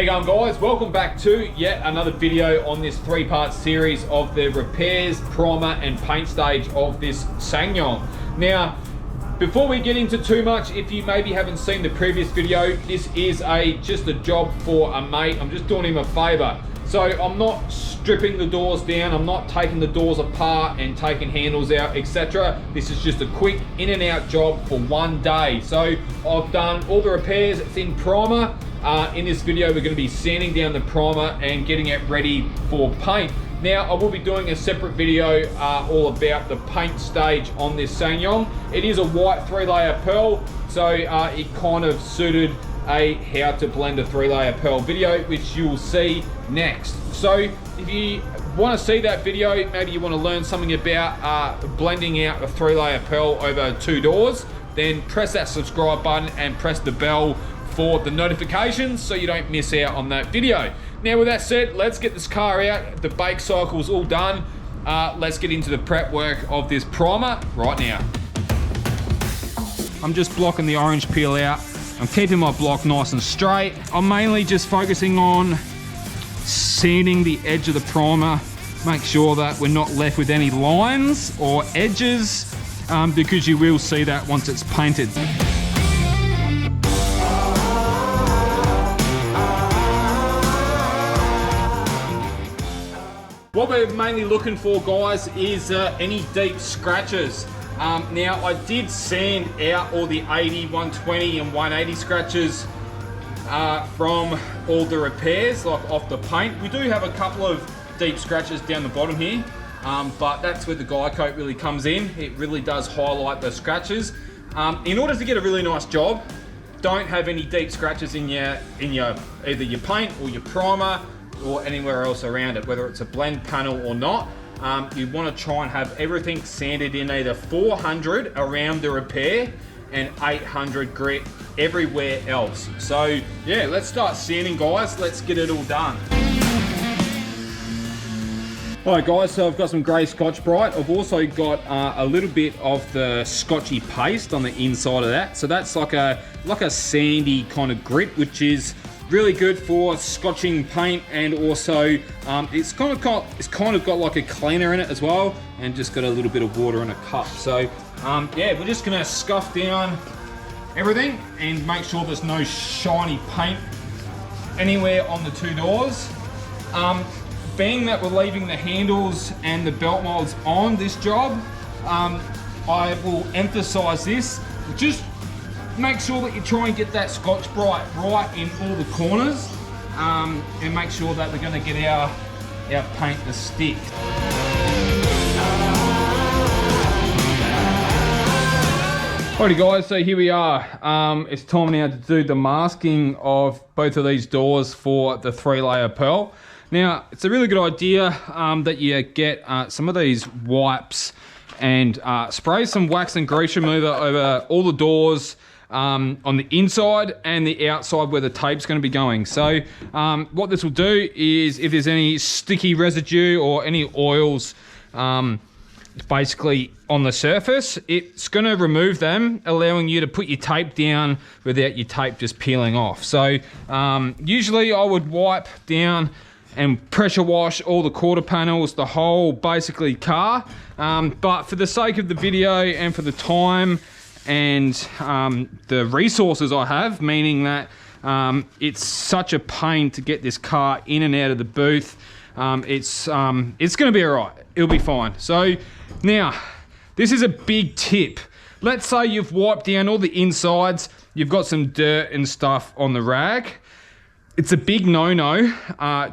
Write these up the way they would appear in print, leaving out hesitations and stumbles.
How you going, guys? Welcome back to yet another video on this three-part series of the repairs, primer and paint stage of this Sanyong. Now, before we get into too much, if you maybe haven't seen the previous video, this is just a job for a mate. I'm just doing him a favor. So I'm not stripping the doors down, I'm not taking the doors apart and taking handles out, etc. This is just a quick in and out job for one day. So I've done all the repairs, it's in primer. In this video, we're going to be sanding down the primer and getting it ready for paint. Now, I will be doing a separate video all about the paint stage on this Sanyong. It is a white 3-layer pearl, so it kind of suited a how to blend a 3-layer pearl video, which you'll see next. So if you want to see that video, maybe you want to learn something about blending out a 3-layer pearl over 2 doors, then press that subscribe button and press the bell for the notifications so you don't miss out on that video. Now, with that said, let's get this car out. The bake cycle's all done. Let's get into the prep work of this primer right now. I'm just blocking the orange peel out. I'm keeping my block nice and straight. I'm mainly just focusing on sanding the edge of the primer. Make sure that we're not left with any lines or edges, because you will see that once it's painted. What we're mainly looking for, guys, is any deep scratches. Now, I did sand out all the 80, 120 and 180 scratches from all the repairs, like off the paint. We do have a couple of deep scratches down the bottom here, but that's where the guy coat really comes in. It really does highlight the scratches. In order to get a really nice job, don't have any deep scratches in your either your paint or your primer or anywhere else around it, whether it's a blend panel or not. You want to try and have everything sanded in either 400 around the repair and 800 grit everywhere else. So yeah, let's start sanding, guys. Let's get it all done. Alright, guys, so I've got some grey Scotch Brite. I've also got a little bit of the scotchy paste on the inside of that. So that's like a sandy kind of grit, which is really good for scotching paint, and also it's kind of got like a cleaner in it as well, and just got a little bit of water in a cup. So yeah, we're just gonna scuff down everything and make sure there's no shiny paint anywhere on the 2 doors. Being that we're leaving the handles and the belt molds on this job, I will emphasize this. Just make sure that you try and get that Scotch Brite right in all the corners, and make sure that we're going to get our paint to stick. Alrighty, guys, so here we are. It's time now to do the masking of both of these doors for the 3-layer pearl. Now, it's a really good idea that you get some of these wipes and spray some wax and grease remover over all the doors, on the inside and the outside where the tape's going to be going. So what this will do is, if there's any sticky residue or any oils basically on the surface, it's going to remove them, allowing you to put your tape down without your tape just peeling off. So usually I would wipe down and pressure wash all the quarter panels, the whole basically car, but for the sake of the video and for the time and the resources I have, meaning that it's such a pain to get this car in and out of the booth, it's going to be all right. It'll be fine. So now, this is a big tip. Let's say you've wiped down all the insides, you've got some dirt and stuff on the rag. It's a big no-no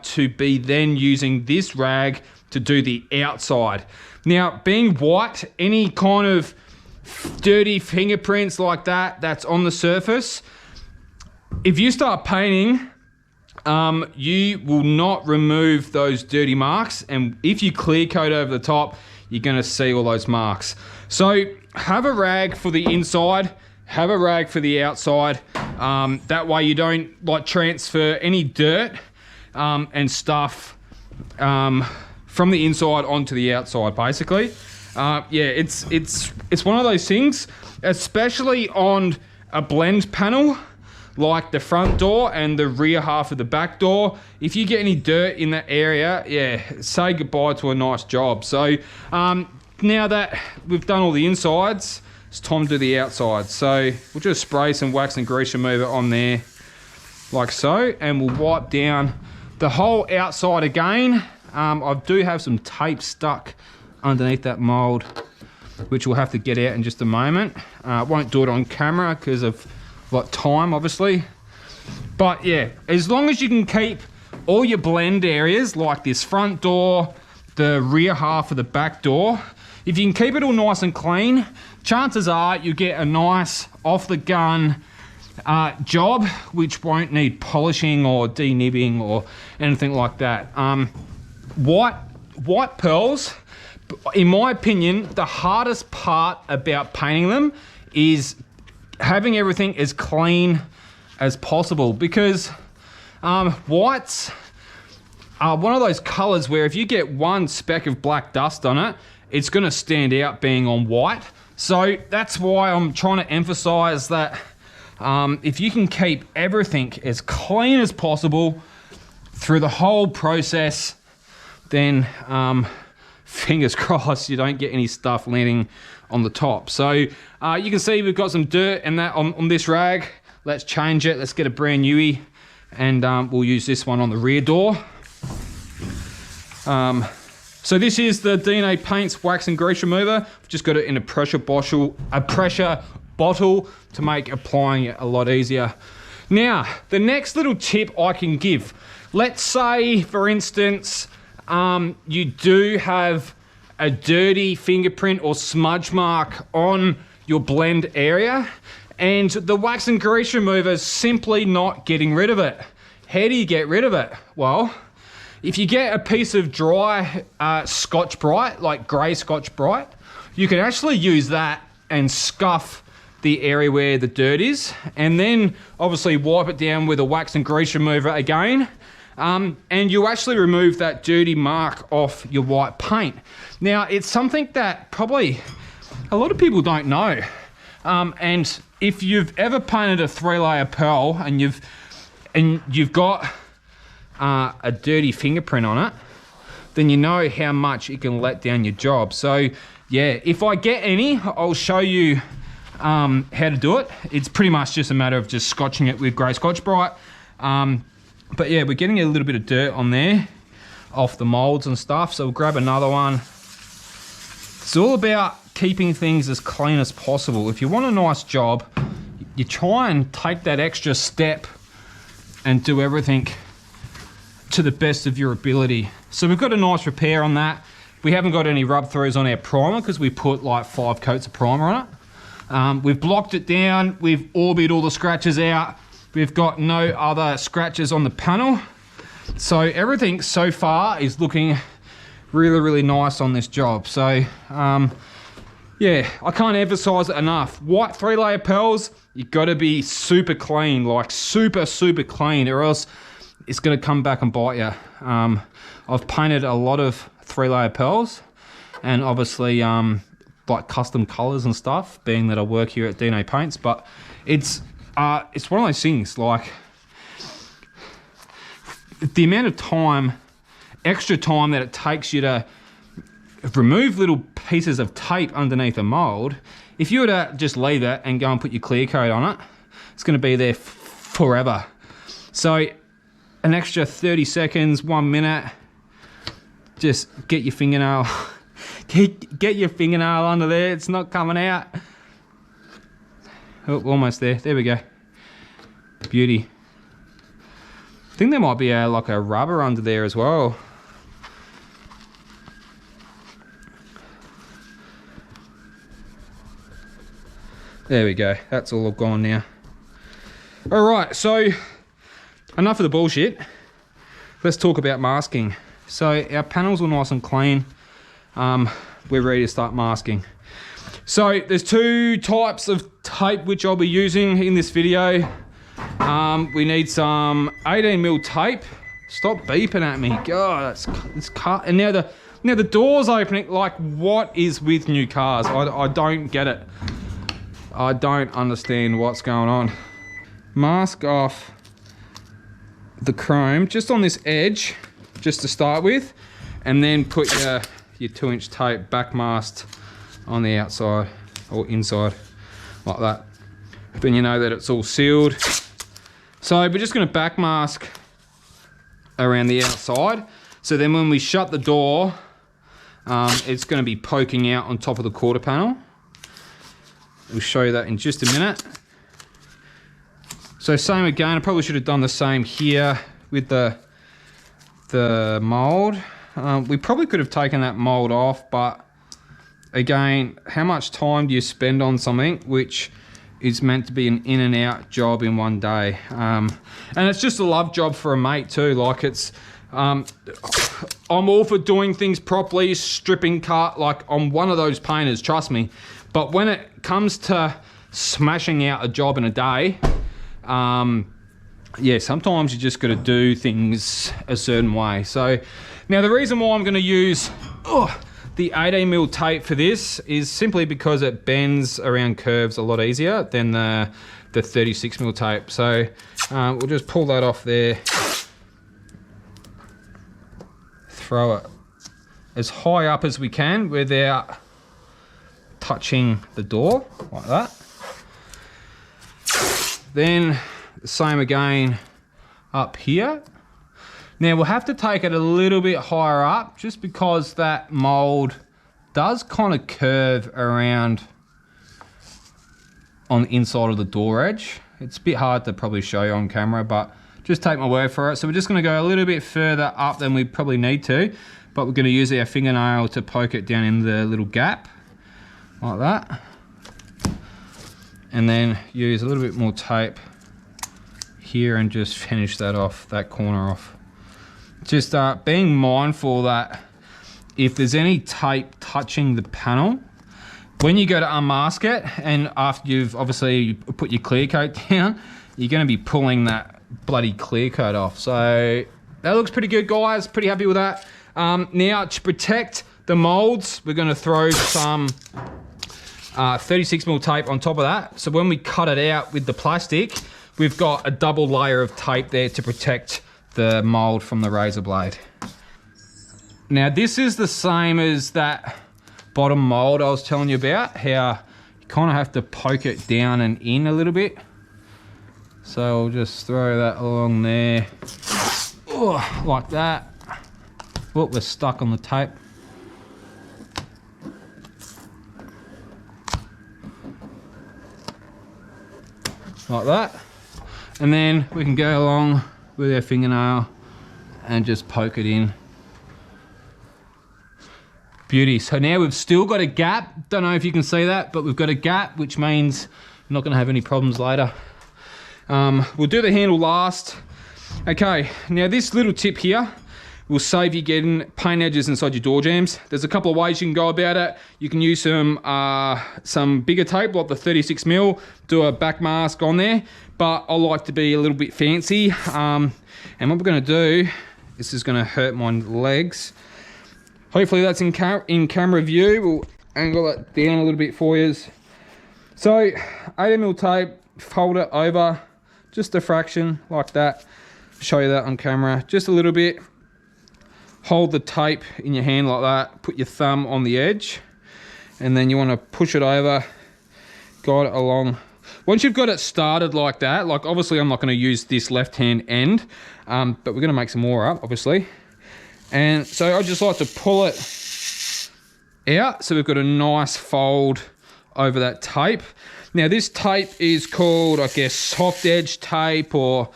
to be then using this rag to do the outside. Now, being white, any kind of dirty fingerprints like that that's on the surface, if you start painting, you will not remove those dirty marks, and if you clear coat over the top, you're going to see all those marks. So have a rag for the inside, have a rag for the outside. That way you don't like transfer any dirt and stuff from the inside onto the outside, basically. Yeah, it's one of those things, especially on a blend panel. like the front door and the rear half of the back door. If you get any dirt in that area, yeah, say goodbye to a nice job. So now that we've done all the insides, it's time to do the outsides. So we'll just spray some wax and grease remover on there like so, and we'll wipe down the whole outside again. I do have some tape stuck underneath that mold, which we'll have to get out in just a moment. Won't do it on camera because of like time, obviously. But yeah, as long as you can keep all your blend areas like this front door, the rear half of the back door, if you can keep it all nice and clean, chances are you get a nice off the gun job, which won't need polishing or denibbing or anything like that. White pearls, in my opinion, the hardest part about painting them is having everything as clean as possible, because whites are one of those colors where if you get one speck of black dust on it, it's going to stand out being on white. So that's why I'm trying to emphasize that if you can keep everything as clean as possible through the whole process, then fingers crossed you don't get any stuff landing on the top. So you can see we've got some dirt and that on this rag. Let's change it. Let's get a brand newie, and we'll use this one on the rear door. So this is the DNA Paints Wax and Grease Remover. I've just got it in a pressure bottle to make applying it a lot easier. Now, the next little tip I can give. Let's say, for instance, you do have a dirty fingerprint or smudge mark on your blend area, and the wax and grease remover is simply not getting rid of it. How do you get rid of it? Well, if you get a piece of dry Scotch-Brite, like grey Scotch-Brite, you can actually use that and scuff the area where the dirt is, and then obviously wipe it down with a wax and grease remover again, and you actually remove that dirty mark off your white paint. Now, it's something that probably a lot of people don't know, and if you've ever painted a 3-layer pearl and you've got a dirty fingerprint on it, then you know how much it can let down your job. So yeah, if I get any, I'll show you how to do it. It's pretty much just a matter of just scotching it with grey Scotch-Brite. But yeah, we're getting a little bit of dirt on there off the molds and stuff, so we'll grab another one. It's all about keeping things as clean as possible. If you want a nice job, you try and take that extra step and do everything to the best of your ability. So we've got a nice repair on that. We haven't got any rub throughs on our primer because we put like 5 coats of primer on it. We've blocked it down, we've orbited all the scratches out. We've got no other scratches on the panel. So everything so far is looking really, really nice on this job. So yeah, I can't emphasize it enough. White 3-layer pearls, you've got to be super clean, like super, super clean, or else it's going to come back and bite you. I've painted a lot of 3-layer pearls, and obviously like custom colors and stuff, being that I work here at DNA Paints, but it's one of those things, like the amount of time, extra time that it takes you to remove little pieces of tape underneath a mold. If you were to just leave it and go and put your clear coat on it, it's going to be there forever. So an extra 30 seconds, 1 minute, just get your fingernail, get your fingernail under there. It's not coming out. Oh, almost there. There we go. Beauty. I think there might be like a rubber under there as well. There we go. That's all gone now. All right, so enough of the bullshit. Let's talk about masking. So our panels are nice and clean. We're ready to start masking. So there's 2 types of tape which I'll be using in this video. We need some 18mm tape. Stop beeping at me. God, it's car. And now the door's opening. Like, what is with new cars? I don't get it. I don't understand what's going on. mask off the chrome just on this edge, just to start with, and then put your 2-inch tape back masked on the outside or inside like that. Then you know that it's all sealed. So we're just going to back mask around the outside. So then when we shut the door, it's going to be poking out on top of the quarter panel. We'll show you that in just a minute. So same again, I probably should have done the same here with the mold. We probably could have taken that mold off, but again, how much time do you spend on something which is meant to be an in and out job in one day? And it's just a love job for a mate too. Like it's, I'm all for doing things properly, stripping cut, like I'm one of those painters, trust me. But when it comes to smashing out a job in a day, yeah, sometimes you just got to do things a certain way. So now the reason why I'm going to use the 18mm tape for this is simply because it bends around curves a lot easier than the 36mm tape. So we'll just pull that off there, throw it as high up as we can without touching the door, like that. Then the same again up here. Now we'll have to take it a little bit higher up just because that mold does kind of curve around on the inside of the door edge. It's a bit hard to probably show you on camera, but just take my word for it. So we're just going to go a little bit further up than we probably need to, but we're going to use our fingernail to poke it down in the little gap, like that. And then use a little bit more tape here and just finish that off, that corner off. Just being mindful that if there's any tape touching the panel, when you go to unmask it, and after you've obviously put your clear coat down, you're going to be pulling that bloody clear coat off. So that looks pretty good, guys. Pretty happy with that. Now to protect the molds, we're going to throw some 36mm tape on top of that. So when we cut it out with the plastic, we've got a double layer of tape there to protect the mold from the razor blade. Now this is the same as that bottom mold I was telling you about, how you kind of have to poke it down and in a little bit. So I'll just throw that along there, like that. Oh, we're stuck on the tape. Like that. And then we can go along with our fingernail and just poke it in. Beauty. So now we've still got a gap. Don't know if you can see that, but we've got a gap, which means we're not going to have any problems later. We'll do the handle last. Okay, now this little tip here will save you getting paint edges inside your door jambs. There's a couple of ways you can go about it. You can use some bigger tape, like the 36mm, do a back mask on there, but I like to be a little bit fancy. And what we're gonna do, this is gonna hurt my legs. Hopefully that's in camera view. We'll angle it down a little bit for you. So 18mm tape, fold it over just a fraction like that. Show you that on camera, just a little bit. Hold the tape in your hand like that, put your thumb on the edge, and then you want to push it over, guide it along. Once you've got it started like that, like obviously I'm not going to use this left hand end, but we're going to make some more up, obviously. And so I just like to pull it out so we've got a nice fold over that tape. Now this tape is called, I guess, soft edge tape or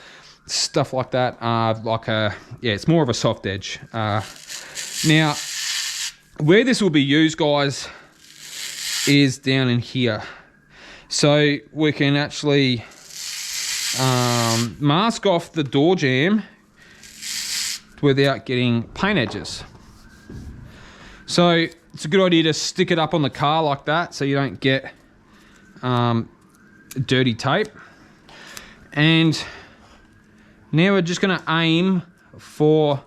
stuff like that. Yeah, it's more of a soft edge. Now, where this will be used, guys, is down in here. So we can actually mask off the door jamb without getting paint edges. So it's a good idea to stick it up on the car like that so you don't get dirty tape. And now we're just going to aim for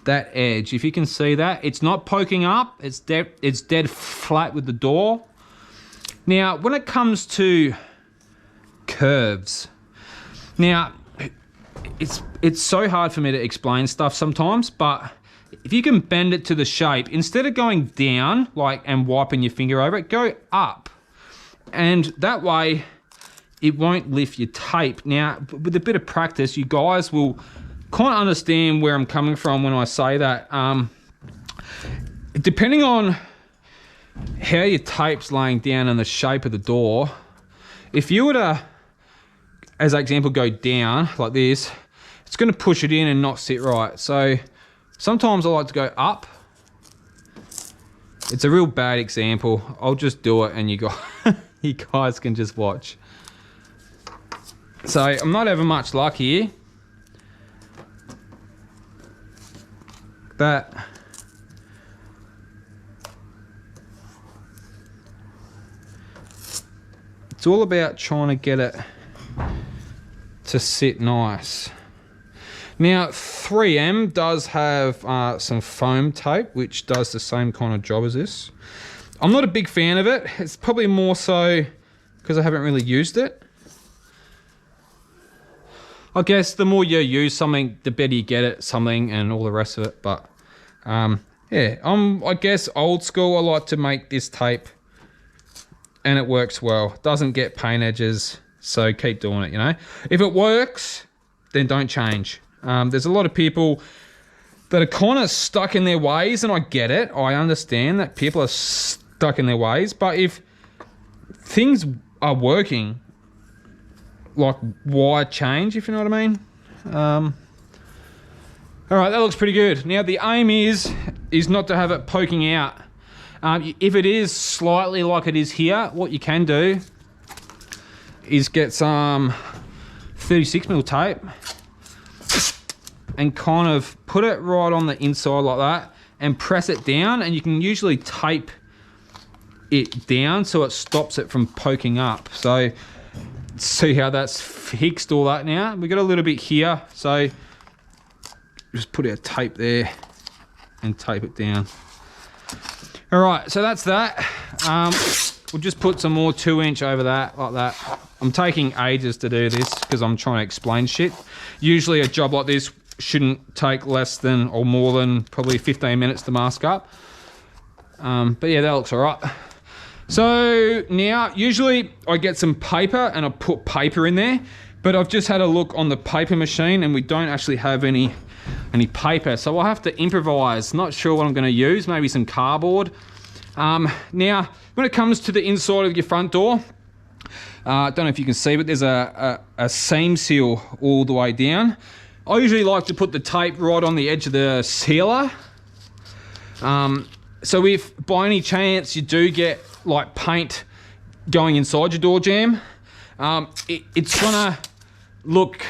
that edge. If you can see that, it's not poking up, it's dead flat with the door. Now, when it comes to curves, Now, it's so hard for me to explain stuff sometimes, but if you can bend it to the shape, instead of going down like and wiping your finger over it, go up. And that way it won't lift your tape. Now, with a bit of practice, you guys will kind of understand where I'm coming from when I say that. Depending on how your tape's laying down and the shape of the door, if you were to, as an example, go down like this, it's going to push it in and not sit right. So sometimes I like to go up. It's a real bad example. I'll just do it and you guys can just watch. So I'm not having much luck here. That. It's all about trying to get it to sit nice. Now 3M does have some foam tape which does the same kind of job as this. I'm not a big fan of it. It's probably more so because I haven't really used it. I guess the more you use something, the better you get at something and all the rest of it. But yeah, I guess old school. I like to make this tape and it works well. Doesn't get paint edges, so keep doing it, you know. If it works, then don't change. There's a lot of people that are kind of stuck in their ways, and I get it. I understand that people are stuck in their ways, but if things are working, like, why change, if you know what I mean? All right, that looks pretty good. Now the aim is not to have it poking out. If it is slightly like it is here, what you can do is get some 36mm tape and kind of put it right on the inside like that and press it down, and you can usually tape it down so it stops it from poking up. So see how that's fixed all that now? We got a little bit here, so just put our tape there and tape it down. All right, so that's that. We'll just put some more 2-inch over that, like that. I'm taking ages to do this because I'm trying to explain shit. Usually a job like this shouldn't take less than or more than probably 15 minutes to mask up. But yeah, that looks all right. So now, usually I get some paper and I put paper in there, but I've just had a look on the paper machine and we don't actually have any paper, so I'll have to improvise. Not sure what I'm going to use, maybe some cardboard. Now, when it comes to the inside of your front door, I don't know if you can see, but there's a seam seal all the way down. I usually like to put the tape right on the edge of the sealer. So if by any chance you do get like paint going inside your door jamb, it's gonna look,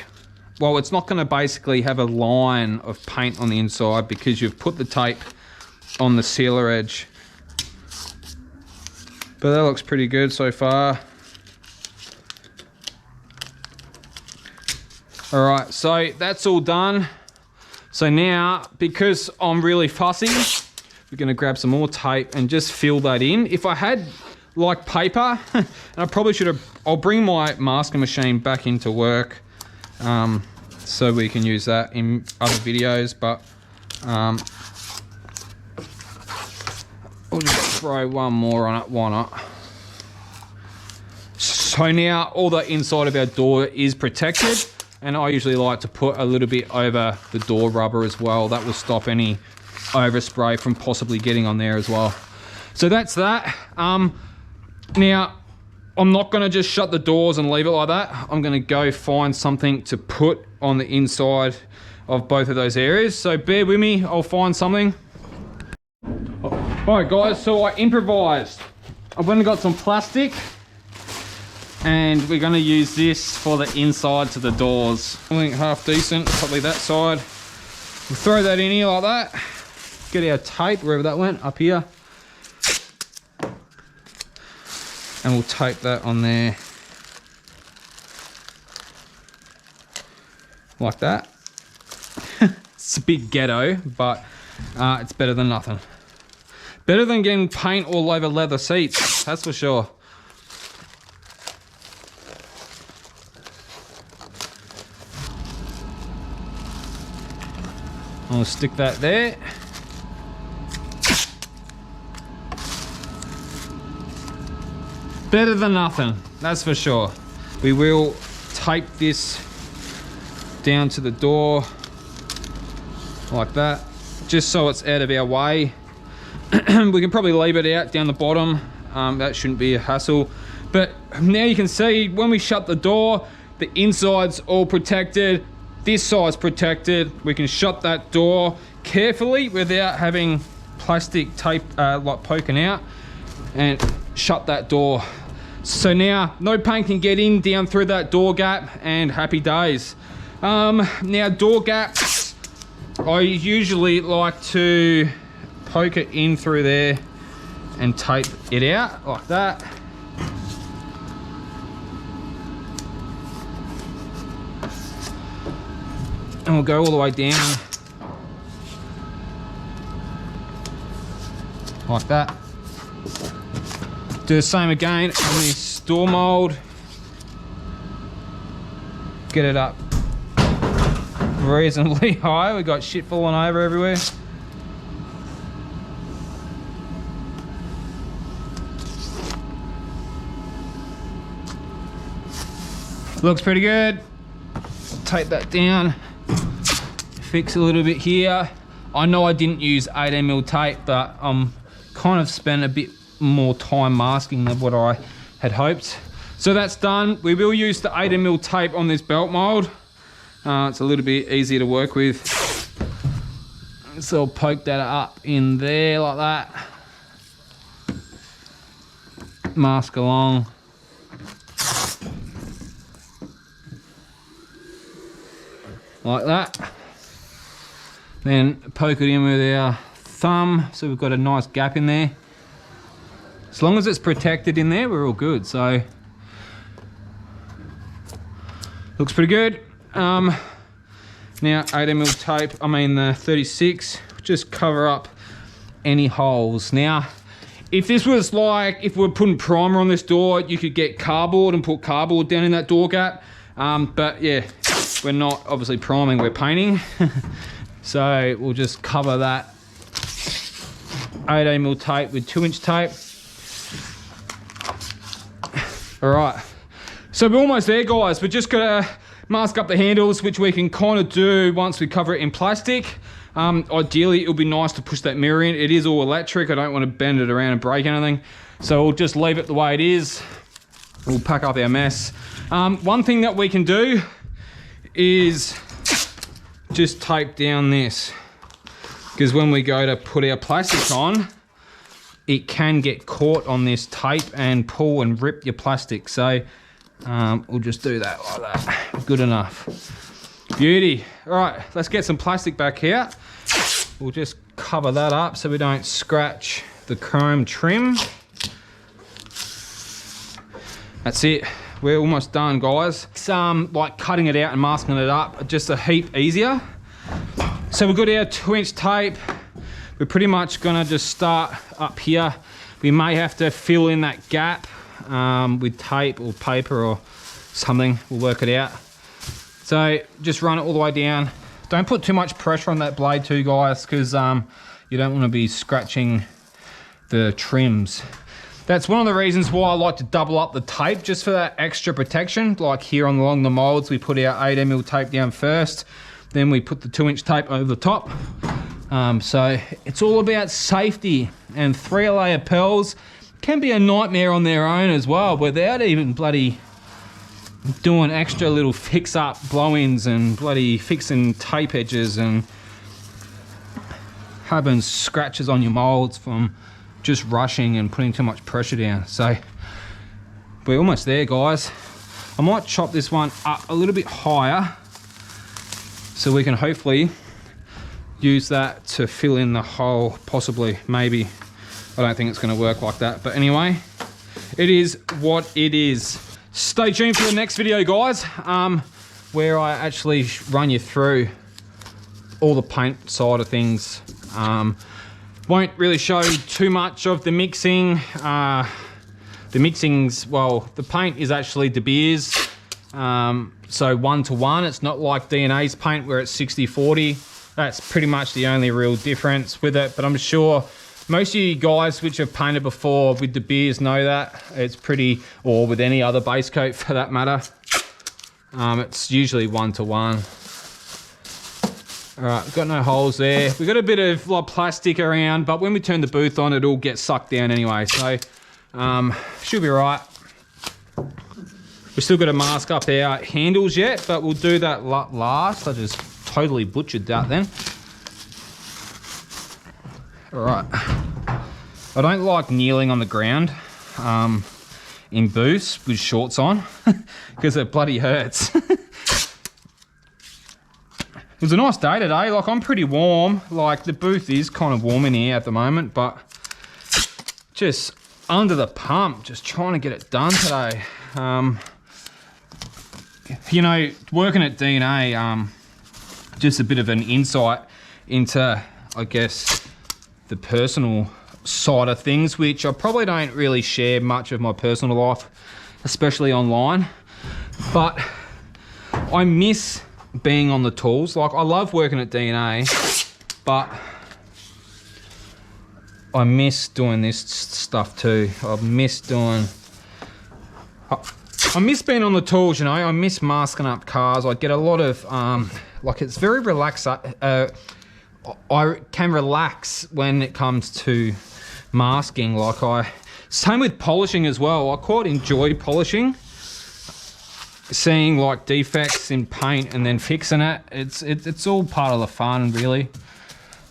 well, it's not gonna basically have a line of paint on the inside because you've put the tape on the sealer edge. But that looks pretty good so far. All right, so that's all done. So now, because I'm really fussy, we're gonna grab some more tape and just fill that in. If I had like paper, and I probably should have, I'll bring my masking machine back into work so we can use that in other videos, but I'll just throw one more on it, why not? So now all the inside of our door is protected, and I usually like to put a little bit over the door rubber as well. That will stop any overspray from possibly getting on there as well. So that's that. Now, I'm not gonna just shut the doors and leave it like that. I'm gonna go find something to put on the inside of both of those areas. So bear with me, I'll find something. All right guys, so I improvised. I've only got some plastic and we're gonna use this for the insides of the doors. I think half decent, probably that side. We'll throw that in here like that. Get our tape, wherever that went, up here. And we'll tape that on there. Like that. It's a bit ghetto, but it's better than nothing. Better than getting paint all over leather seats, that's for sure. we'll stick that there. Better than nothing, that's for sure. We will tape this down to the door like that, just so it's out of our way. We can probably leave it out down the bottom. That shouldn't be a hassle. But now you can see when we shut the door, the inside's all protected. This side's protected. We can shut that door carefully without having plastic tape like poking out, and shut that door. So now no paint can get in down through that door gap, and happy days. Now door gaps, I usually like to poke it in through there and tape it out like that. And we'll go all the way down like that. Do the same again on this door mold. Get it up reasonably high. We got shit falling over everywhere. Looks pretty good. Tape that down. Fix a little bit here. I know I didn't use 18mm tape, but I'm kind of spent a bit more time masking than what I had hoped. So that's done. We will use the 18mm tape on this belt mold. It's a little bit easier to work with. So I'll poke that up in there like that. Mask along. Like that. Then poke it in with our thumb, so we've got a nice gap in there. As long as it's protected in there, we're all good. So looks pretty good. Now 18mm tape, I mean the 36, just cover up any holes. Now, if this was like, if we're putting primer on this door, you could get cardboard and put cardboard down in that door gap. But yeah, we're not obviously priming, we're painting. So we'll just cover that 18mm tape with 2-inch tape. All right, so we're almost there, guys. We're just gonna mask up the handles, which we can kind of do once we cover it in plastic. Ideally, it would be nice to push that mirror in. It is all electric. I don't want to bend it around and break anything. So we'll just leave it the way it is. We'll pack up our mess. One thing that we can do is just tape down this, because when we go to put our plastic on, it can get caught on this tape and pull and rip your plastic. So we'll just do that like that. Good enough. Beauty. All right, let's get some plastic back here. We'll just cover that up so we don't scratch the chrome trim. That's it. We're almost done, guys. It's like cutting it out and masking it up just a heap easier. So we've got our 2-inch tape. We're pretty much gonna just start up here. We may have to fill in that gap with tape or paper or something. We'll work it out. So just run it all the way down. Don't put too much pressure on that blade too, guys, because you don't want to be scratching the trims. That's one of the reasons why I like to double up the tape, just for that extra protection. Like here along the molds, we put our 18mm tape down first, then we put the 2-inch tape over the top. So it's all about safety, and 3LA Appels can be a nightmare on their own as well, without even bloody doing extra little fix-up blow-ins and bloody fixing tape edges and having scratches on your molds from just rushing and putting too much pressure down. So we're almost there, guys. I might chop this one up a little bit higher so we can hopefully use that to fill in the hole, possibly, maybe. I don't think it's going to work like that, but anyway, it is what it is. Stay tuned for the next video, guys, where I actually run you through all the paint side of things. Won't really show too much of the mixing. The mixing's, well, the paint is actually De Beers, so 1-to-1. It's not like DNA's paint where it's 60-40. That's pretty much the only real difference with it, but I'm sure most of you guys which have painted before with De Beers know that. It's pretty, or with any other base coat for that matter. It's usually 1-to-1. All right, we've got no holes there. We've got a bit of like plastic around, but when we turn the booth on, it'll get sucked down anyway, so should be right. We've still got to mask up our handles yet, but we'll do that last. I just totally butchered that then. All right. I don't like kneeling on the ground in booths with shorts on because it bloody hurts. It was a nice day today. Like, I'm pretty warm. Like, the booth is kind of warm in here at the moment, but just under the pump, just trying to get it done today. You know, working at DNA, just a bit of an insight into, I guess, the personal side of things, which I probably don't really share much of my personal life, especially online. But I miss being on the tools. Like, I love working at DNA, but I miss doing this stuff too. I miss being on the tools, you know. I miss masking up cars. I get a lot of, like, it's very relaxed. I can relax when it comes to masking. Same with polishing as well. I quite enjoy polishing. Seeing like defects in paint and then fixing it. It's all part of the fun, really.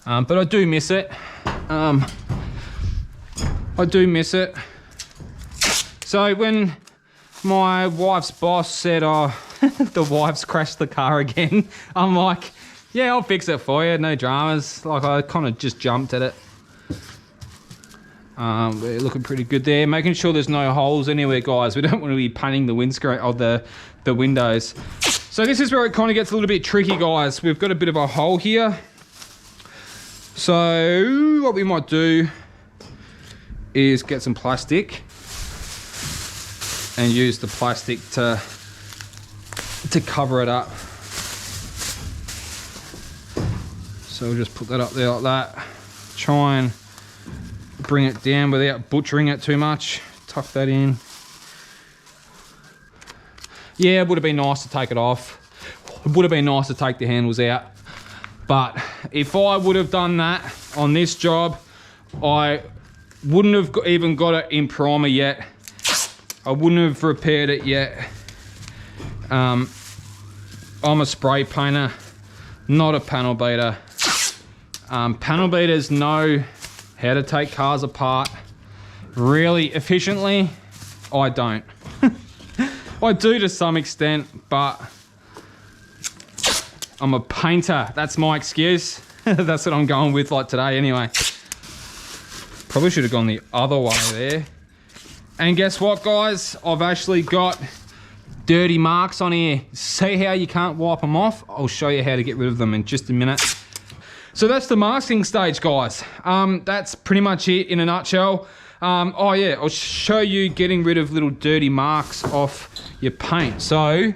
But I do miss it. I do miss it. So when my wife's boss said, oh, the wife's crashed the car again, I'm like, yeah, I'll fix it for you, no dramas. Like, I kind of just jumped at it. We're looking pretty good there. Making sure there's no holes anywhere, guys. We don't want to be painting the windscreen or the windows. So this is where it kind of gets a little bit tricky, guys. We've got a bit of a hole here. So what we might do is get some plastic and use the plastic to cover it up. So we'll just put that up there like that. Try and bring it down without butchering it too much. Tuck that in. Yeah, it would have been nice to take it off. It would have been nice to take the handles out. But if I would have done that on this job, I wouldn't have even got it in primer yet. I wouldn't have repaired it yet. I'm a spray painter, not a panel beater. Panel beaters know how to take cars apart really efficiently. I don't. I do to some extent, but I'm a painter. That's my excuse. That's what I'm going with like today anyway. Probably should have gone the other way there. And guess what, guys? I've actually got dirty marks on here. See how you can't wipe them off? I'll show you how to get rid of them in just a minute. So that's the masking stage, guys. That's pretty much it in a nutshell. Oh yeah, I'll show you getting rid of little dirty marks off your paint. So,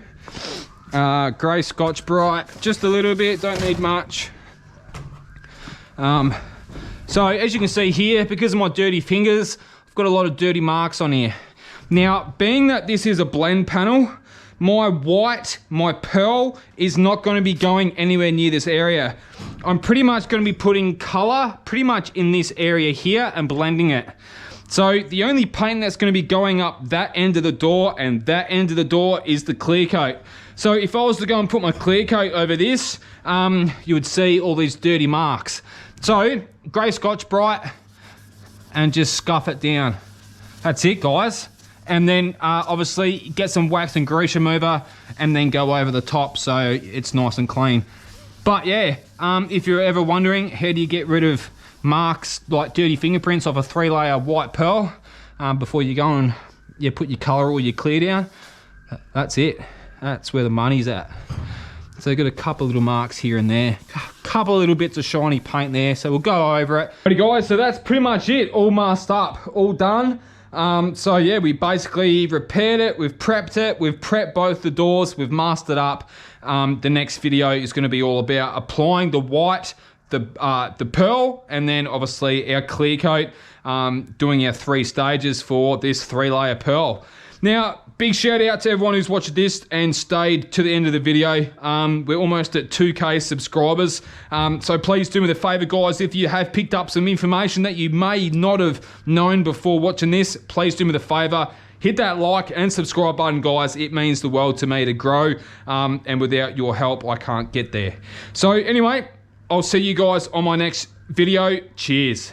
grey Scotch Brite, just a little bit, don't need much. So as you can see here, because of my dirty fingers, I've got a lot of dirty marks on here. Now, being that this is a blend panel, my white, my pearl, is not going to be going anywhere near this area. I'm pretty much going to be putting color pretty much in this area here and blending it. So the only paint that's going to be going up that end of the door and that end of the door is the clear coat. So if I was to go and put my clear coat over this, you would see all these dirty marks. So grey Scotch Brite and just scuff it down. That's it, guys. And then obviously get some wax and grease remover and then go over the top so it's nice and clean. But yeah, if you're ever wondering how do you get rid of marks like dirty fingerprints off a 3-layer white pearl before you go and put your colour or your clear down, that's it. That's where the money's at. So you've got a couple little marks here and there, a couple little bits of shiny paint there, so we'll go over it. Alrighty guys, so that's pretty much it, all masked up, all done. So yeah, we basically repaired it, we've prepped both the doors, we've mastered up. The next video is going to be all about applying the white, the pearl, and then obviously our clear coat, doing our 3 stages for this 3-layer pearl. Now, big shout out to everyone who's watched this and stayed to the end of the video. We're almost at 2K subscribers. So please do me the favor, guys, if you have picked up some information that you may not have known before watching this, please do me the favor. Hit that like and subscribe button, guys. It means the world to me to grow. And without your help, I can't get there. So anyway, I'll see you guys on my next video. Cheers.